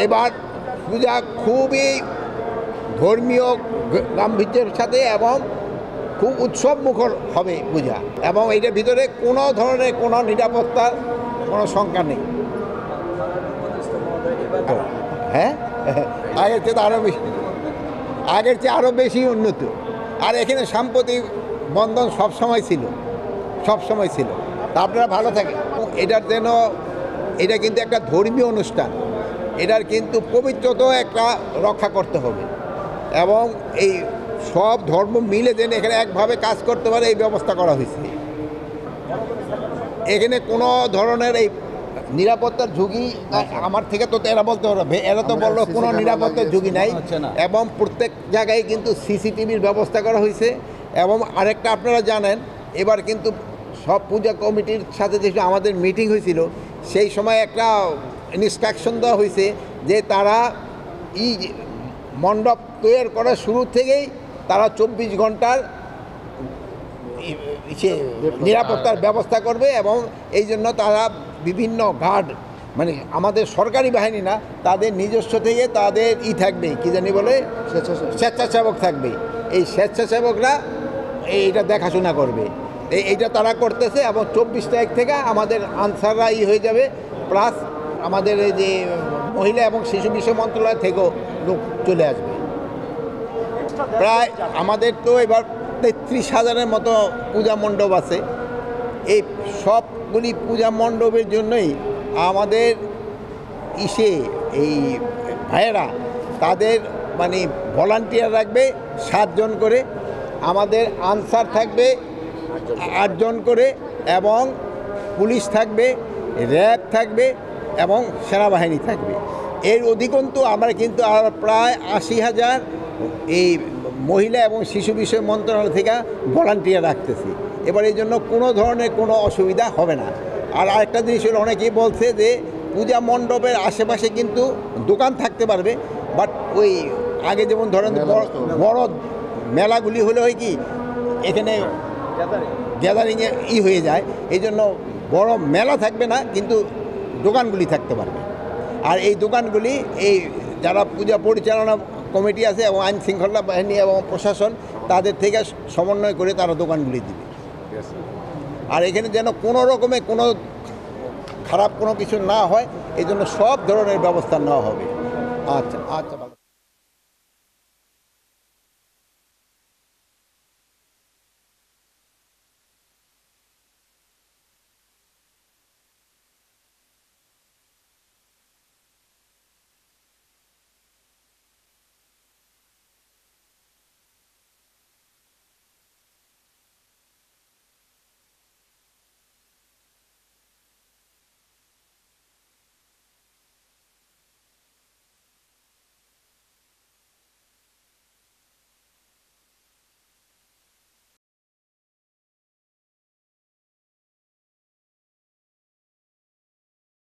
এবার পূজা খুবই ধর্মীয় গাম্ভীর্যের সাথে এবং খুব উৎসব মুখর হবে পূজা, এবং এইটার ভিতরে কোনো ধরনের কোনো নিরাপত্তার কোনো শঙ্কা নেই। হ্যাঁ, আগের চেয়ে আরও বেশি, আগের চেয়ে আরও বেশি উন্নত। আর এখানে সাম্প্রতিক বন্ধন সবসময় ছিল, সবসময় ছিল। তা আপনারা ভালো থাকেন। এটার যেন, এটা কিন্তু একটা ধর্মীয় অনুষ্ঠান, এটার কিন্তু পবিত্রতাও একটা রক্ষা করতে হবে, এবং এই সব ধর্ম মিলে যেন এখানে একভাবে কাজ করতে পারে এই ব্যবস্থা করা হয়েছে। এখানে কোনো ধরনের এই নিরাপত্তার ঝুঁকি আমার থেকে তো এরা বলতে পারবে, এরা তো বললো কোনো নিরাপত্তার ঝুঁকি নাই, এবং প্রত্যেক জায়গায় কিন্তু সিসিটিভির ব্যবস্থা করা হয়েছে। এবং আরেকটা আপনারা জানেন, এবার কিন্তু সব পূজা কমিটির সাথে যে আমাদের মিটিং হয়েছিল, সেই সময় একটা ইনস্ট্রাকশন দেওয়া হয়েছে যে তারা মণ্ডপ তৈরি করার শুরু থেকেই তারা 24 ঘন্টার নিরাপত্তার ব্যবস্থা করবে, এবং এই জন্য তারা বিভিন্ন গার্ড, মানে আমাদের সরকারি বাহিনী না, তাদের নিজস্ব থেকে তাদের থাকবে, কি জানি বলে, স্বেচ্ছাসেবক থাকবে। এই স্বেচ্ছাসেবকরা এইটা দেখাশোনা করবে, এইটা তারা করতেছে। এবং 24 তারিখ থেকে আমাদের আনসাররা হয়ে যাবে, প্লাস আমাদের এই যে মহিলা এবং শিশু বিষয় মন্ত্রণালয় থেকেও লোক চলে আসবে। প্রায় আমাদের তো এবার 33,000-এর মতো পূজা মণ্ডপ আছে। এই সবগুলি পূজা মণ্ডপের জন্যই আমাদের এই ভাইয়েরা তাদের মানে ভলান্টিয়ার রাখবে 7 জন করে, আমাদের আনসার থাকবে 8 জন করে, এবং পুলিশ থাকবে, র্যাব থাকবে, এবং সেনাবাহিনী থাকবে। এর অধিকন্তু আমরা কিন্তু আর প্রায় 80,000 এই মহিলা এবং শিশু বিষয় মন্ত্রণালয় থেকে ভলান্টিয়ার রাখতেছি। এবার এই জন্য কোনো ধরনের কোনো অসুবিধা হবে না। আর আরেকটা জিনিস হলো, অনেকেই বলছে যে পূজা মণ্ডপের আশেপাশে কিন্তু দোকান থাকতে পারবে, বাট ওই আগে যেমন ধরেন বড় মেলাগুলি হলে হয় কি, এখানে গ্যাদারিংয়ে হয়ে যায়, এই জন্য বড় মেলা থাকবে না, কিন্তু দোকানগুলি থাকতে পারবে। আর এই দোকানগুলি এই যারা পূজা পরিচালনা কমিটি আছে এবং আইন শৃঙ্খলা বাহিনী এবং প্রশাসন, তাদের থেকে সমন্বয় করে তারা দোকানগুলি দিবে। আর এখানে যেন কোনো রকমে কোনো খারাপ কোনো কিছু না হয়, এই জন্য সব ধরনের ব্যবস্থা নেওয়া হবে। আচ্ছা আচ্ছা।